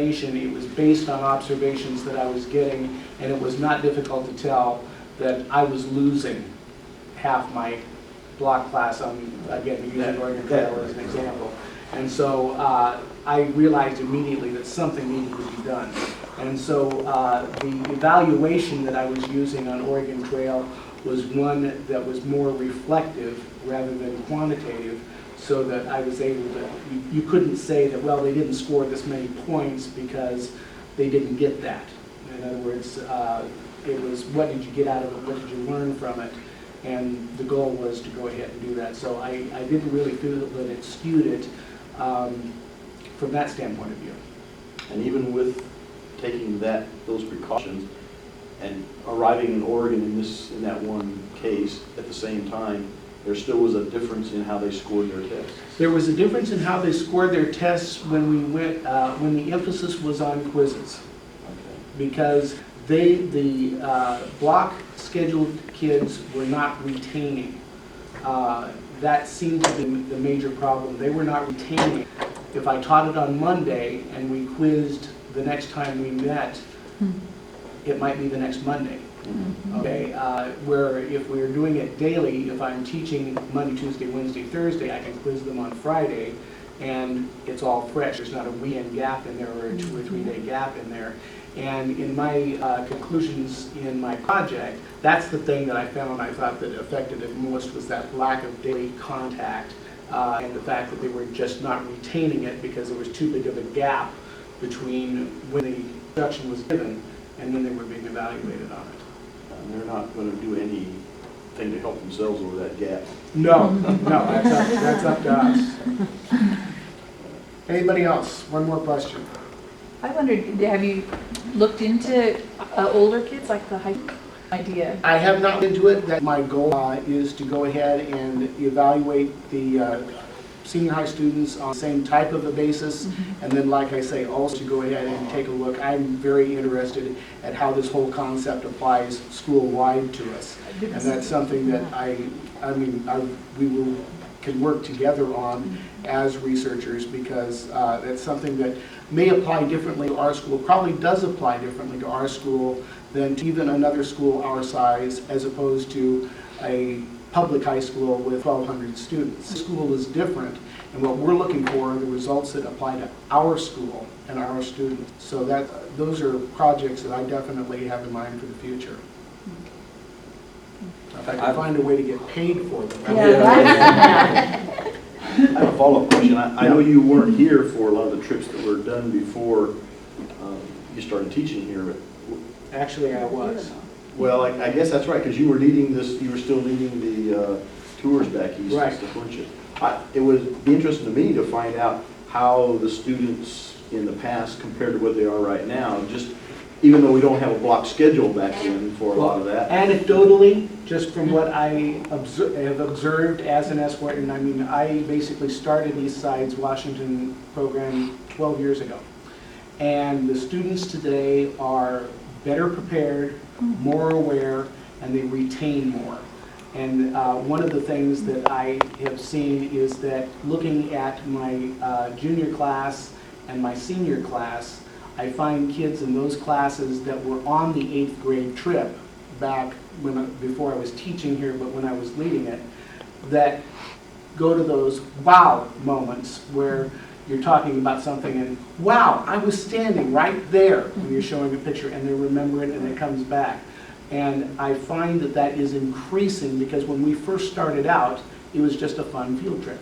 information. It was based on observations that I was getting, and it was not difficult to tell that I was losing half my block class on, again, using Oregon Trail as an example. And so I realized immediately that something needed to be done. And so the evaluation that I was using on Oregon Trail was one that was more reflective rather than quantitative, so that I was able to, you couldn't say that, well, they didn't score this many points because they didn't get that. In other words, it was, what did you get out of it, what did you learn from it? And the goal was to go ahead and do that. So I didn't really feel that it skewed it from that standpoint of view. And even with taking those precautions and arriving in Oregon in that one case at the same time, there still was a difference in how they scored their tests. There was a difference in how they scored their tests when we went, when the emphasis was on quizzes. Okay. Because the block scheduled kids were not retaining. That seemed to be the major problem. They were not retaining. If I taught it on Monday and we quizzed the next time we met, it might be the next Monday. Okay, where if we're doing it daily, if I'm teaching Monday, Tuesday, Wednesday, Thursday, I can quiz them on Friday, and it's all fresh. There's not a weekend gap in there or a 2 or 3 day gap in there. And in my conclusions in my project, that's the thing that I found I thought that affected it most, was that lack of daily contact and the fact that they were just not retaining it because there was too big of a gap between when the instruction was given and when they were being evaluated on it. And they're not going to do anything to help themselves over that gap. No, no, that's up to us. Anybody else? One more question. I wondered, have you looked into older kids, like the high school idea? I have not been into it. That my goal is to go ahead and evaluate the senior high students on the same type of a basis, and then, like I say, also to go ahead and take a look. I'm very interested at how this whole concept applies school-wide to us, and that's something that we can work together on as researchers, because that's something that may apply differently to our school, probably does apply differently to our school than to even another school our size, as opposed to a public high school with 1,200 students. The school is different, and what we're looking for are the results that apply to our school and our students. So those are projects that I definitely have in mind for the future. If I can find a way to get paid for them. Yeah. I have a follow-up question. I know you weren't here for a lot of the trips that were done before you started teaching here. But actually, I was. Well, I guess that's right, because you were leading this. You were still leading the tours back east, right? Weren't you? It would be interesting to me to find out how the students in the past compared to what they are right now. Just even though we don't have a block schedule back then for a lot of that. Anecdotally, just from what I have observed as an escort, and I mean, I basically started East Side's Washington program 12 years ago. And the students today are better prepared, more aware, and they retain more. And one of the things that I have seen is that looking at my junior class and my senior class, I find kids in those classes that were on the 8th grade trip back before I was teaching here, but when I was leading it, that go to those wow moments where you're talking about something and wow, I was standing right there when you're showing a picture, and they remember it and it comes back. And I find that that is increasing, because when we first started out, it was just a fun field trip.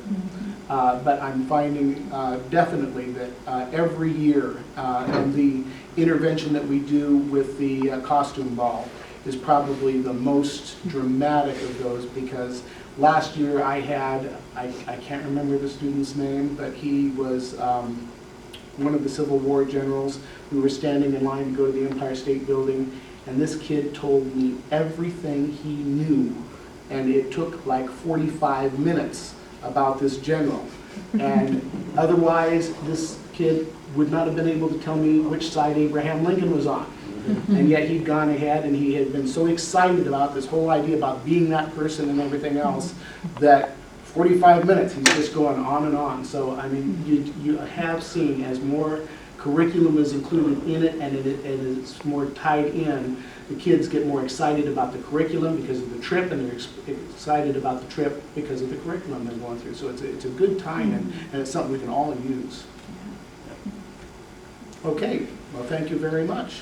But I'm finding definitely that every year, and the intervention that we do with the costume ball is probably the most dramatic of those, because last year I had, I can't remember the student's name, but he was one of the Civil War generals. We were standing in line to go to the Empire State Building, and this kid told me everything he knew, and it took like 45 minutes about this general. And otherwise, this kid would not have been able to tell me which side Abraham Lincoln was on. And yet he'd gone ahead and he had been so excited about this whole idea about being that person and everything else that 45 minutes he's just going on and on. So I mean, you have seen, as more curriculum is included in it and and it's more tied in, the kids get more excited about the curriculum because of the trip, and they're excited about the trip because of the curriculum they're going through. So it's a good time, and it's something we can all use. Okay, well, thank you very much.